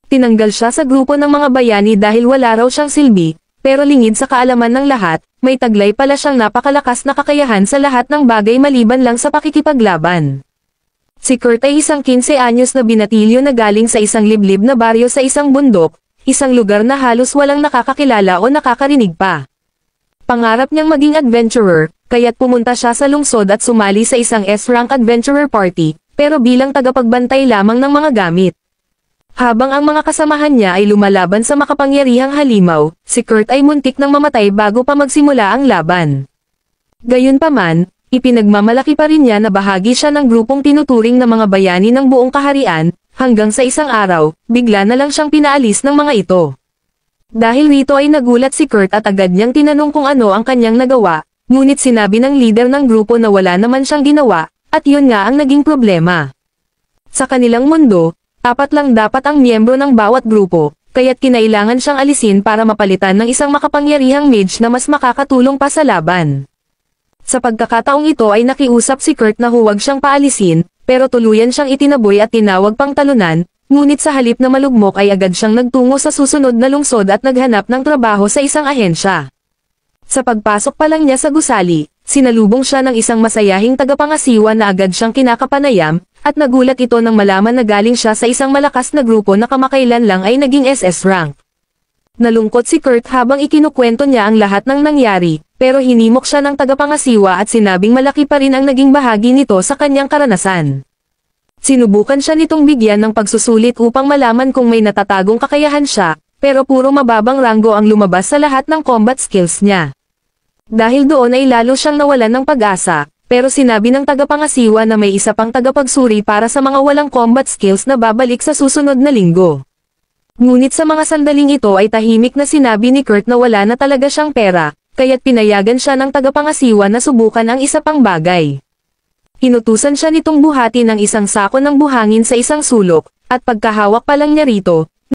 tinanggal siya sa grupo ng mga bayani dahil wala raw siyang silbi, pero lingid sa kaalaman ng lahat, may taglay pala siyang napakalakas na kakayahan sa lahat ng bagay maliban lang sa pakikipaglaban. Si Kurt ay isang 15 anyos na binatilyo na galing sa isang liblib na baryo sa isang bundok, isang lugar na halos walang nakakakilala o nakakarinig pa. Pangarap niyang maging adventurer, kaya't pumunta siya sa lungsod at sumali sa isang S-rank adventurer party, pero bilang tagapagbantay lamang ng mga gamit. Habang ang mga kasamahan niya ay lumalaban sa makapangyarihang halimaw, si Kurt ay muntik nang mamatay bago pa magsimula ang laban. Gayunpaman, ipinagmamalaki pa rin niya na bahagi siya ng grupong tinuturing na mga bayani ng buong kaharian, hanggang sa isang araw, bigla na lang siyang pinaalis ng mga ito. Dahil rito ay nagulat si Kurt at agad niyang tinanong kung ano ang kanyang nagawa, ngunit sinabi ng leader ng grupo na wala naman siyang ginawa, at yun nga ang naging problema. Sa kanilang mundo, 4 lang dapat ang miyembro ng bawat grupo, kaya't kinailangan siyang alisin para mapalitan ng isang makapangyarihang mage na mas makakatulong pa sa laban. Sa pagkakataong ito ay nakiusap si Kurt na huwag siyang paalisin, pero tuluyan siyang itinaboy at tinawag pang talunan, ngunit sa halip na malugmok ay agad siyang nagtungo sa susunod na lungsod at naghanap ng trabaho sa isang ahensya. Sa pagpasok pa lang niya sa gusali, sinalubong siya ng isang masayahing tagapangasiwa na agad siyang kinakapanayam, at nagulat ito nang malaman na galing siya sa isang malakas na grupo na kamakailan lang ay naging SS rank. Nalungkot si Kurt habang ikinukwento niya ang lahat ng nangyari, pero hinimok siya ng tagapangasiwa at sinabing malaki pa rin ang naging bahagi nito sa kanyang karanasan. Sinubukan siya nitong bigyan ng pagsusulit upang malaman kung may natatagong kakayahan siya, pero puro mababang ranggo ang lumabas sa lahat ng combat skills niya. Dahil doon ay lalo siyang nawalan ng pag-asa, pero sinabi ng tagapangasiwa na may isa pang tagapagsuri para sa mga walang combat skills na babalik sa susunod na linggo. Ngunit sa mga sandaling ito ay tahimik na sinabi ni Kurt na wala na talaga siyang pera, kaya't pinayagan siya ng tagapangasiwa na subukan ang isa pang bagay. Inutusan siya nitong buhati ng isang sako ng buhangin sa isang sulok, at pagkahawak pa lang niya rito,